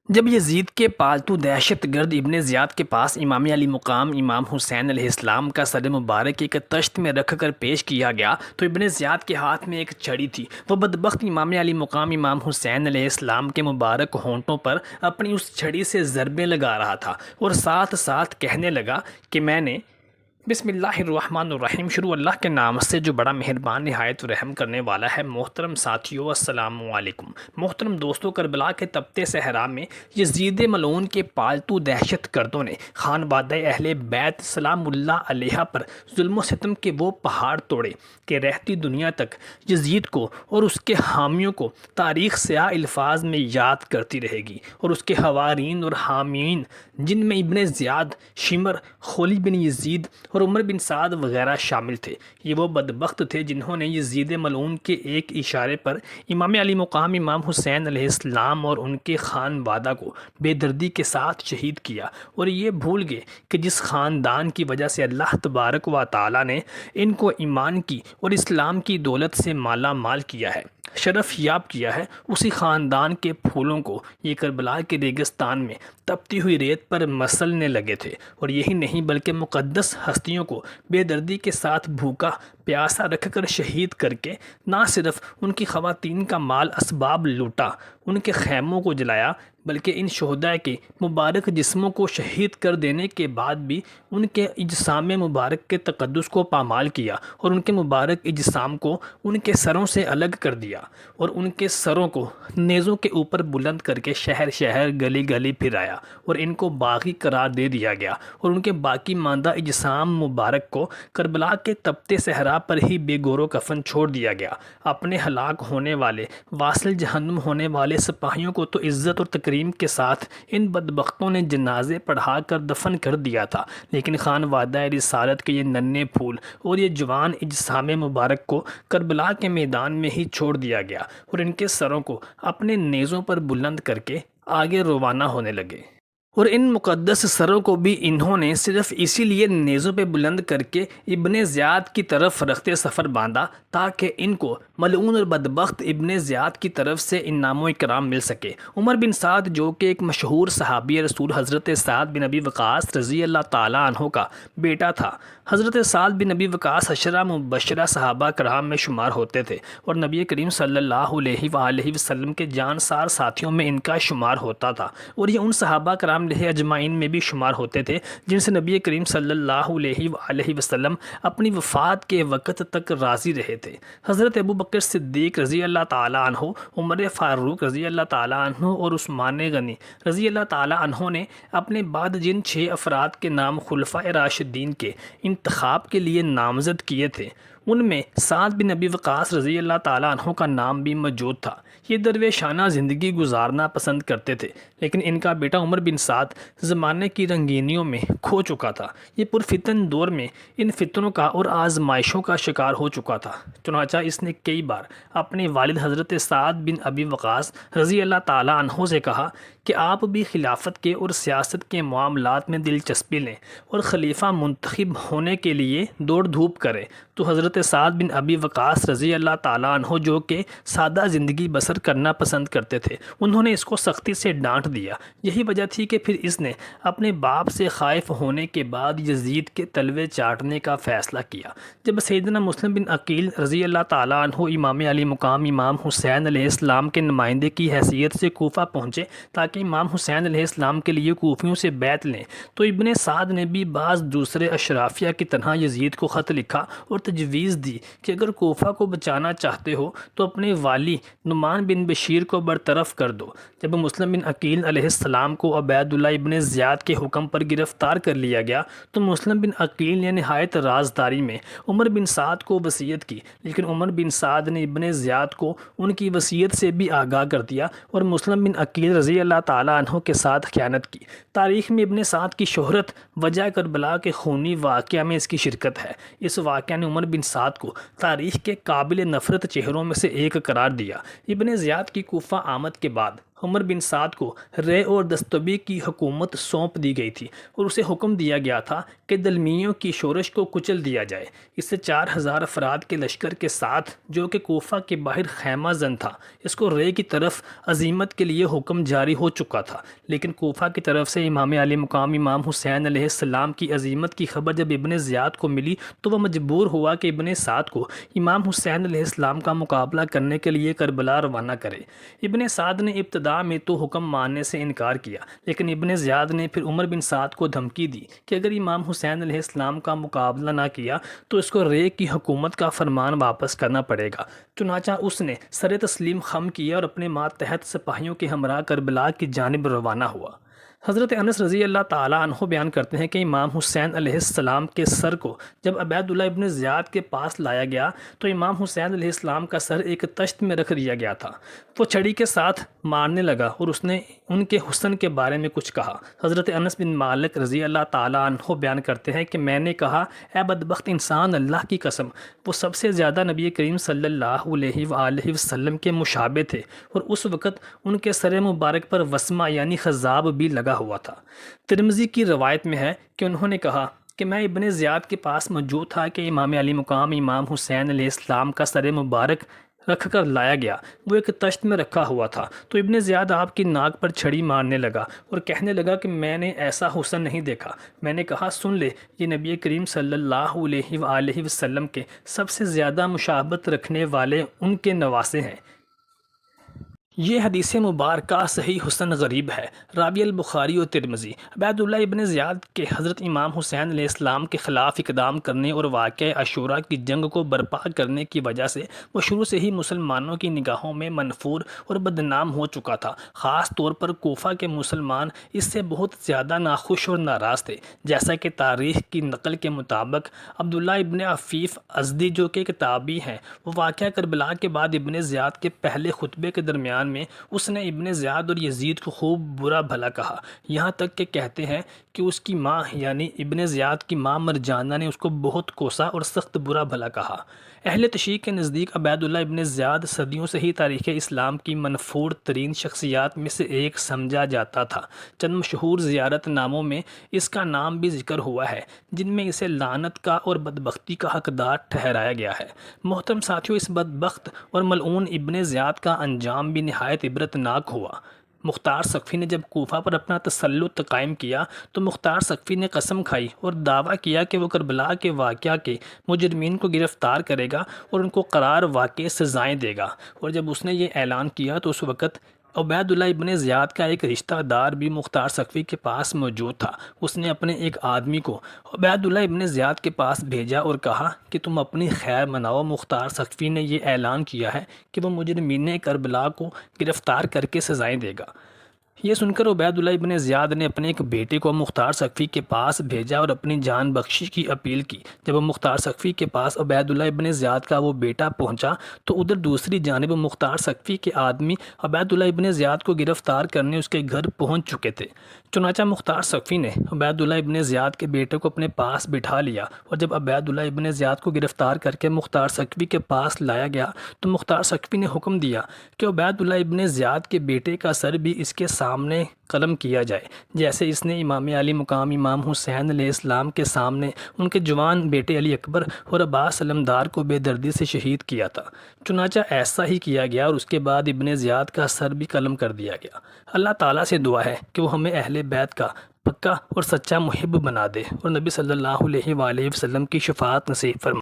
جب یزید کے پالتو دہشت گرد ابن زیاد کے پاس امام علی مقام امام حسین علیہ السلام کا سر مبارک ایک تشت میں رکھ کر پیش کیا گیا تو ابن زیاد کے ہاتھ میں ایک چھڑی تھی۔ وہ بدبخت امام علی مقام امام حسین علیہ السلام کے مبارک ہونٹوں پر اپنی اس چھڑی سے ضربیں لگا رہا تھا اور ساتھ ساتھ کہنے لگا کہ میں نے بسم اللہ الرحمن الرحیم، شروع اللہ کے نام سے جو بڑا مہربان نہایت رحم کرنے والا ہے۔ محترم ساتھیو، السلام علیکم۔ محترم دوستو، کربلا کے تپتے صحرا میں یزید ملعون کے پالتو دہشت گردوں نے خانوادہ اہل بیت سلام اللہ علیہ پر ظلم و ستم کے وہ پہاڑ توڑے کہ رہتی دنیا تک یزید کو اور اس کے حامیوں کو تاریخ سیاہ الفاظ میں یاد کرتی رہے گی، اور اس کے حوارین اور حامین جن میں ابن زیاد، شمر، خولی بن یزید اور عمر بن سعد وغیرہ شامل تھے، یہ وہ بدبخت تھے جنہوں نے یزید ملعون کے ایک اشارے پر امام علی مقام امام حسین علیہ السلام اور ان کے خانوادہ کو بے دردی کے ساتھ شہید کیا، اور یہ بھول گئے کہ جس خاندان کی وجہ سے اللہ تبارک و تعالی نے ان کو ایمان کی اور اسلام کی دولت سے مالا مال کیا ہے، شرف یاب کیا ہے، اسی خاندان کے پھولوں کو یہ کربلا کے ریگستان میں تپتی ہوئی ریت پر مسلنے لگے تھے، اور یہی نہیں بلکہ مقدس ہستیوں کو بے دردی کے ساتھ بھوکا پیاسا رکھ کر شہید کر کے نہ صرف ان کی خواتین کا مال اسباب لوٹا، ان کے خیموں کو جلایا، بلکہ ان شہداء کے مبارک جسموں کو شہید کر دینے کے بعد بھی ان کے اجسام مبارک کے تقدس کو پامال کیا، اور ان کے مبارک اجسام کو ان کے سروں سے الگ کر دیا، اور ان کے سروں کو نیزوں کے اوپر بلند کر کے شہر شہر گلی گلی پھرایا، اور ان کو باغی قرار دے دیا گیا، اور ان کے باقی ماندہ اجسام مبارک کو کربلا کے تپتے صحرا پر ہی بے گور و کفن چھوڑ دیا گیا۔ اپنے ہلاک ہونے والے واصل جہنم ہونے والے سپاہیوں کو تو عزت اور تکریم کے ساتھ ان بدبختوں نے جنازے پڑھا کر دفن کر دیا تھا، لیکن خانوادہ رسالت کے یہ ننھے پھول اور یہ جوان اجسام مبارک کو کربلا کے میدان میں ہی چھوڑ دیا گیا، اور ان کے سروں کو اپنے نیزوں پر بلند کر کے آگے روانہ ہونے لگے، اور ان مقدس سروں کو بھی انہوں نے صرف اسی لیے نیزوں پہ بلند کر کے ابن زیاد کی طرف رخت سفر باندھا تاکہ ان کو ملعون اور بدبخت ابن زیاد کی طرف سے انعام و اکرام مل سکے۔ عمر بن سعد، جو کہ ایک مشہور صحابی رسول حضرت سعد بن ابی وقاص رضی اللہ تعالیٰ عنہ کا بیٹا تھا۔ حضرت سعد بن ابی وقاص عشرہ مبشرہ صحابہ کرام میں شمار ہوتے تھے، اور نبی کریم صلی اللہ علیہ وآلہ وسلم کے جانسار ساتھیوں میں ان کا شمار ہوتا تھا، اور یہ ان صحابہ کرام اجمعین میں بھی شمار ہوتے تھے جن سے نبی کریم صلی اللہ علیہ وآلہ وسلم اپنی وفات کے وقت تک راضی رہے تھے۔ حضرت ابو بکر صدیق رضی اللہ تعالیٰ عنہ، عمر فاروق رضی اللہ تعالیٰ عنہ اور عثمان غنی رضی اللہ تعالیٰ عنہ نے اپنے بعد جن 6 افراد کے نام خلفائے راشدین کے انتخاب کے لیے نامزد کیے تھے، ان میں سعد بن ابی وقاص رضی اللہ تعالیٰ عنہ کا نام بھی موجود تھا۔ یہ درویشانہ زندگی گزارنا پسند کرتے تھے، لیکن ان کا بیٹا عمر بن سعد زمانے کی رنگینیوں میں کھو چکا تھا۔ یہ پرفتن دور میں ان فتنوں کا اور آزمائشوں کا شکار ہو چکا تھا، چنانچہ اس نے کئی بار اپنے والد حضرت سعد بن ابی وقاص رضی اللہ تعالیٰ عنہ سے کہا کہ آپ بھی خلافت کے اور سیاست کے معاملات میں دلچسپی لیں اور خلیفہ منتخب ہونے کے لیے دوڑ دھوپ کریں، تو حضرت سعد بن ابی وقاص رضی اللہ تعالیٰ عنہ، جو کہ سادہ زندگی بسر کرنا پسند کرتے تھے، انہوں نے اس کو سختی سے ڈانٹ دیا۔ یہی وجہ تھی کہ پھر اس نے اپنے باپ سے خائف ہونے کے بعد یزید کے تلوے چاٹنے کا فیصلہ کیا۔ جب سیدنا مسلم بن عقیل رضی اللہ تعالیٰ عنہ امام علی مقام امام حسین علیہ السلام کے نمائندے کی حیثیت سے کوفہ پہنچے تاکہ امام حسین علیہ السلام کے لیے کوفیوں سے بیعت لیں، تو ابن سعد نے بھی بعض دوسرے اشرافیہ کی طرح یزید کو خط لکھا اور تجویز دی کہ اگر کوفہ کو بچانا چاہتے ہو تو اپنے والی نعمان بن بشیر کو برطرف کر دو۔ جب مسلم بن عقیل علیہ السلام کو عبید اللہ ابن زیاد کے حکم پر گرفتار کر لیا گیا تو مسلم بن عقیل نے نہایت رازداری میں عمر بن سعد کو وصیت کی، لیکن عمر بن سعد نے ابن زیاد کو ان کی وصیت سے بھی آگاہ کر دیا اور مسلم بن عقیل رضی اللہ تعالیٰ عنہ کے ساتھ خیانت کی۔ تاریخ میں ابن سعد کی شہرت وجہ کربلا کے خونی واقعہ میں اس کی شرکت ہے۔ اس واقعہ نے عمر بن سعد کو تاریخ کے قابل نفرت چہروں میں سے ایک قرار دیا۔ ابن زیاد کی کوفہ آمد کے بعد عمر بن سعد کو رے اور دستبی کی حکومت سونپ دی گئی تھی اور اسے حکم دیا گیا تھا کہ دلمیوں کی شورش کو کچل دیا جائے۔ اس سے 4000 افراد کے لشکر کے ساتھ جو کہ کوفہ کے باہر خیمہ زن تھا، اس کو رے کی طرف عزیمت کے لیے حکم جاری ہو چکا تھا، لیکن کوفہ کی طرف سے امام علی مقام امام حسین علیہ السلام کی عزیمت کی خبر جب ابن زیاد کو ملی تو وہ مجبور ہوا کہ ابن سعد کو امام حسین علیہ السلام کا مقابلہ کرنے کے لیے کربلا روانہ کرے۔ ابن سعد نے ابتدا میں تو حکم ماننے سے انکار کیا، لیکن ابن زیاد نے پھر عمر بن سعد کو دھمکی دی کہ اگر امام حسین علیہ السلام کا مقابلہ نہ کیا تو اس کو رے کی حکومت کا فرمان واپس کرنا پڑے گا۔ چنانچہ اس نے سر تسلیم خم کیا اور اپنے ماتحت سپاہیوں کے ہمراہ کربلا کی جانب روانہ ہوا۔ حضرت انس رضی اللہ تعالیٰ عنہ بیان کرتے ہیں کہ امام حسین علیہ السلام کے سر کو جب عبید اللہ ابن زیاد کے پاس لایا گیا تو امام حسین علیہ السلام کا سر ایک تشت میں رکھ دیا گیا تھا۔ وہ چھڑی کے ساتھ مارنے لگا اور اس نے ان کے حسن کے بارے میں کچھ کہا۔ حضرت انس بن مالک رضی اللہ تعالیٰ عنہ بیان کرتے ہیں کہ میں نے کہا، اے بدبخت انسان، اللہ کی قسم وہ سب سے زیادہ نبی کریم صلی اللہ علیہ وآلہ وسلم کے مشابہ تھے، اور اس وقت ان کے سر مبارک پر وسمہ یعنی خضاب بھی لگا ہوا تھا۔ ترمذی کی روایت میں ہے کہ انہوں نے کہا کہ میں ابن زیاد کے پاس موجود تھا کہ امام علی مقام امام حسین علیہ السلام کا سر مبارک رکھ کر لایا گیا، وہ ایک تشت میں رکھا ہوا تھا، تو ابن زیاد آپ کی ناک پر چھڑی مارنے لگا اور کہنے لگا کہ میں نے ایسا حسن نہیں دیکھا۔ میں نے کہا، سن لے، یہ نبی کریم صلی اللہ علیہ وآلہ وسلم کے سب سے زیادہ مشابہت رکھنے والے ان کے نواسے ہیں۔ یہ حدیث مبارکہ صحیح حسن غریب ہے۔ راوی البخاری و ترمذی۔ عبید اللہ ابن زیاد کے حضرت امام حسین علیہ السلام کے خلاف اقدام کرنے اور واقعہ عاشوراء کی جنگ کو برپا کرنے کی وجہ سے وہ شروع سے ہی مسلمانوں کی نگاہوں میں منفور اور بدنام ہو چکا تھا۔ خاص طور پر کوفہ کے مسلمان اس سے بہت زیادہ ناخوش اور ناراض تھے، جیسا کہ تاریخ کی نقل کے مطابق عبداللہ ابن عفیف ازدی جو کہ کتابی ہیں، وہ واقعہ کربلا کے بعد ابن زیاد کے پہلے خطبے کے درمیان میں اس نے ابن زیاد اور یزید کو خوب برا بھلا کہا، یہاں تک کہ کہتے ہیں کہ اس کی ماں یعنی ابن زیاد کی ماں مرجانہ نے اس کو بہت کوسا اور سخت برا بھلا کہا۔ اہل تشیع کے نزدیک عبید اللہ ابن زیاد صدیوں سے ہی تاریخ اسلام کی منفور ترین شخصیات میں سے ایک سمجھا جاتا تھا۔ چند مشہور زیارت ناموں میں اس کا نام بھی ذکر ہوا ہے، جن میں اسے لعنت کا اور بدبختی کا حقدار ٹھہرایا گیا ہے۔ محترم ساتھیوں، اس بدبخت اور ملعون ابن زیاد کا انجام بھی نہایت عبرتناک ہوا۔ مختار سقفی نے جب کوفہ پر اپنا تسلط قائم کیا تو مختار سقفی نے قسم کھائی اور دعویٰ کیا کہ وہ کربلا کے واقعہ کے مجرمین کو گرفتار کرے گا اور ان کو قرار واقع سزائیں دے گا، اور جب اس نے یہ اعلان کیا تو اس وقت عبید اللہ ابن زیاد کا ایک رشتہ دار بھی مختار سقفی کے پاس موجود تھا۔ اس نے اپنے ایک آدمی کو عبید اللہ ابن زیاد کے پاس بھیجا اور کہا کہ تم اپنی خیر مناؤ، مختار سقفی نے یہ اعلان کیا ہے کہ وہ مجرمین کربلا کو گرفتار کر کے سزائیں دے گا۔ یہ سن کر عبید اللہ ابن زیاد نے اپنے ایک بیٹے کو مختار سقفی کے پاس بھیجا اور اپنی جان بخشی کی اپیل کی۔ جب وہ مختار سقفی کے پاس عبید اللہ ابن زیاد کا وہ بیٹا پہنچا تو ادھر دوسری جانب مختار سقفی کے آدمی عبید اللہ ابن زیاد کو گرفتار کرنے اس کے گھر پہنچ چکے تھے۔ چنانچہ مختار سقفی نے عبید اللہ ابن زیاد کے بیٹے کو اپنے پاس بٹھا لیا، اور جب عبید اللہ ابن زیاد کو گرفتار کر کے مختار سقفی کے پاس لایا گیا تو مختار سقفی نے حکم دیا کہ عبید اللہ ابن زیاد کے بیٹے کا سر بھی اس کے سامنے قلم کیا جائے، جیسے اس نے امام علی مقام امام حسین علیہ السلام کے سامنے ان کے جوان بیٹے علی اکبر اور عباس علمدار کو بے دردی سے شہید کیا تھا۔ چنانچہ ایسا ہی کیا گیا اور اس کے بعد ابن زیاد کا سر بھی قلم کر دیا گیا۔ اللہ تعالیٰ سے دعا ہے کہ وہ ہمیں اہل بیت کا پکا اور سچا محب بنا دے اور نبی صلی اللہ علیہ وآلہ وسلم کی شفاعت نصیب فرمائے۔